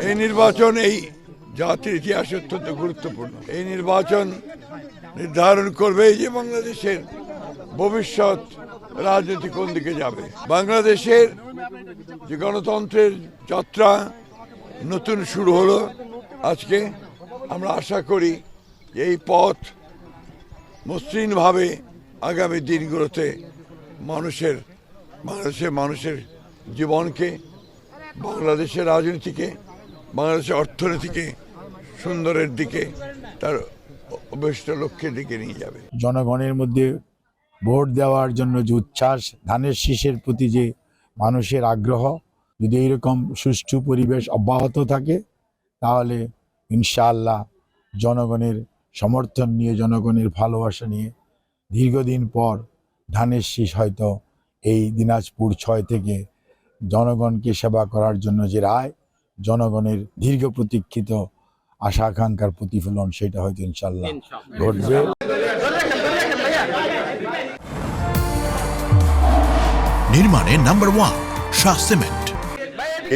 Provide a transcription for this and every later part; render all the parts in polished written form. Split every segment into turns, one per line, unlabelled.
এই নির্বাচন এই জাতির ইতিহাসে অত্যন্ত গুরুত্বপূর্ণ। এই নির্বাচন নির্ধারণ করবে যে বাংলাদেশের ভবিষ্যৎ রাজনীতি কোন দিকে যাবে। বাংলাদেশের যে গণতন্ত্রের যাত্রা নতুন শুরু হলো আজকে, আমরা আশা করি এই পথ মসৃণভাবে আগামী দিনগুলোতে বাংলাদেশের মানুষের জীবনকে, বাংলাদেশের রাজনীতিকে, বাংলাদেশের অর্থনীতিকে সুন্দরের দিকে, তার অভিষ্ট লক্ষ্যের দিকে নিয়ে যাবে।
জনগণের মধ্যে ভোট দেওয়ার জন্য যে উচ্ছ্বাস, ধানের শীষের প্রতি যে মানুষের আগ্রহ, যদি এইরকম সুষ্ঠু পরিবেশ অব্যাহত থাকে তাহলে ইনশাআল্লাহ জনগণের সমর্থন নিয়ে, জনগণের ভালোবাসা নিয়ে দীর্ঘদিন পর ধানের শীষ হয়তো এই দিনাজপুর ৬ থেকে জনগণকে সেবা করার জন্য যে রায়, জনগণের দীর্ঘ প্রতীক্ষিত আশা আকাঙ্ক্ষার প্রতিফলন, সেটা হয়তো ইনশাআল্লাহ ঘটবে।
নির্মাণে নাম্বার 1 শাহ সিমেন্ট।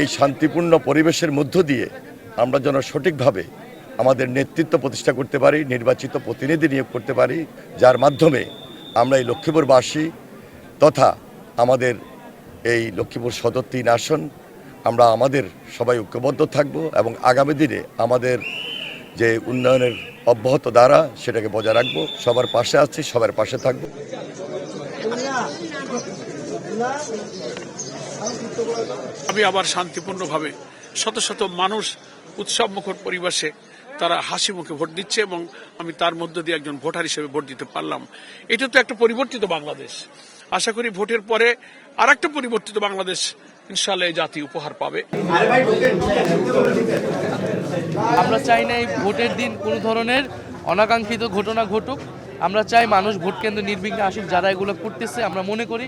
এই শান্তিপূর্ণ পরিবেশের মধ্য দিয়ে আমরা যেন সঠিকভাবে আমাদের নেতৃত্ব প্রতিষ্ঠা করতে পারি, নির্বাচিত প্রতিনিধি নিয়োগ করতে পারি, যার মাধ্যমে আমরা এই লক্ষ্মীপুরবাসী তথা আমাদের এই লক্ষ্মীপুর সদর ৩ আসন আমরা আমাদের সবাই ঐক্যবদ্ধ থাকব এবং আগামী দিনে আমাদের যে উন্নয়নের অব্যাহত ধারা সেটাকে বজায় রাখব। সবার পাশে আছি, সবার পাশে থাকব।
আমি আবার শান্তিপূর্ণভাবে শত শত মানুষ উৎসবমুখর পরিবেশে তারা হাসি মুখে ভোট দিচ্ছে এবং আমি তার মধ্য দিয়ে একজন ভোটার হিসেবে ভোট দিতে পারলাম। এটা তো একটা পরিবর্তিত বাংলাদেশ। আশা করি ভোটের পরে আর একটা পরিবর্তিত বাংলাদেশ ইনশাআল্লাহ এই জাতি উপহার পাবে।
আমরা চাই না এই ভোটের দিন কোনো ধরনের অনাকাঙ্ক্ষিত ঘটনা ঘটুক। আমরা চাই মানুষ ভোট কেন্দ্রে নির্বিঘ্নে আসুক। যারা এগুলো করতেছে, আমরা মনে করি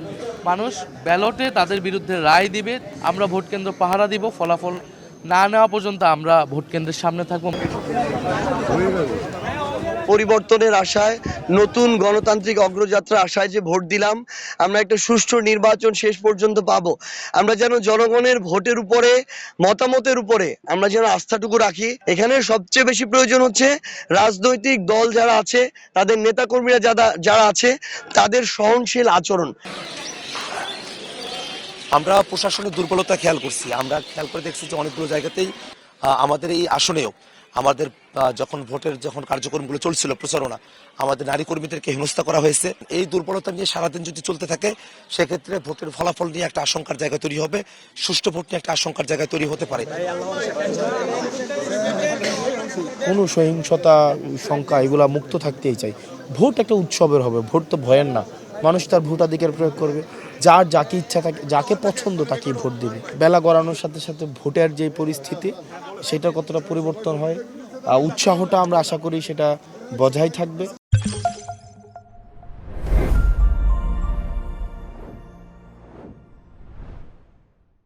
মানুষ ব্যালটে তাদের বিরুদ্ধে রায় দিবে। আমরা ভোট কেন্দ্র পাহারা দিব, ফলাফল না নেওয়া পর্যন্ত আমরা ভোট কেন্দ্রের সামনে থাকবো।
পরিবর্তনের আশায়, নতুন গণতান্ত্রিক অগ্রযাত্রা আশায় যে ভোট দিলাম, আমরা একটা সুষ্ঠু নির্বাচন শেষ পর্যন্ত পাবো। আমরা যেন জনগণের ভোটের উপরে, মতামতের উপরে আমরা যেন আস্থাটুকু রাখি। এখানে সবচেয়ে বেশি প্রয়োজন হচ্ছে রাজনৈতিক দল যারা আছে, তাদের নেতাকর্মীরা যারা আছে, তাদের সহনশীল আচরণ।
আমরা প্রশাসনের দুর্বলতা খেয়াল করছি। আমরা খেয়াল করে দেখছি যে অনেকগুলো জায়গাতেই আমাদের এই আসনেও আমাদের যখন ভোটের কার্যক্রমগুলো চলছিল, প্রচারণা, আমাদের নারী কর্মীদেরকে হেনস্থা করা হয়েছে। এই দুর্বলতা নিয়ে সারাদিন যদি চলতে থাকে, সেক্ষেত্রে ভোটের ফলাফল নিয়ে একটা আশঙ্কার জায়গা তৈরি হবে, সুষ্ঠু ভোট নিয়ে একটা আশঙ্কার জায়গা তৈরি হতে পারে।
কোনো সহিংসতা, শঙ্কা এগুলা মুক্ত থাকতেই চাই। ভোট একটা উৎসবের হবে, ভোট তো ভয়ের না। মানুষ তার ভোটাধিকার প্রয়োগ করবে, যার যাকে ইচ্ছা থাকে, যাকে পছন্দ তাকেই ভোট দেবে। বেলা গড়ানোর সাথে সাথে ভোটের যে পরিস্থিতি, সেটা কতটা পরিবর্তন হয়, উৎসাহটা আমরা আশা করি সেটা বজায় থাকবে।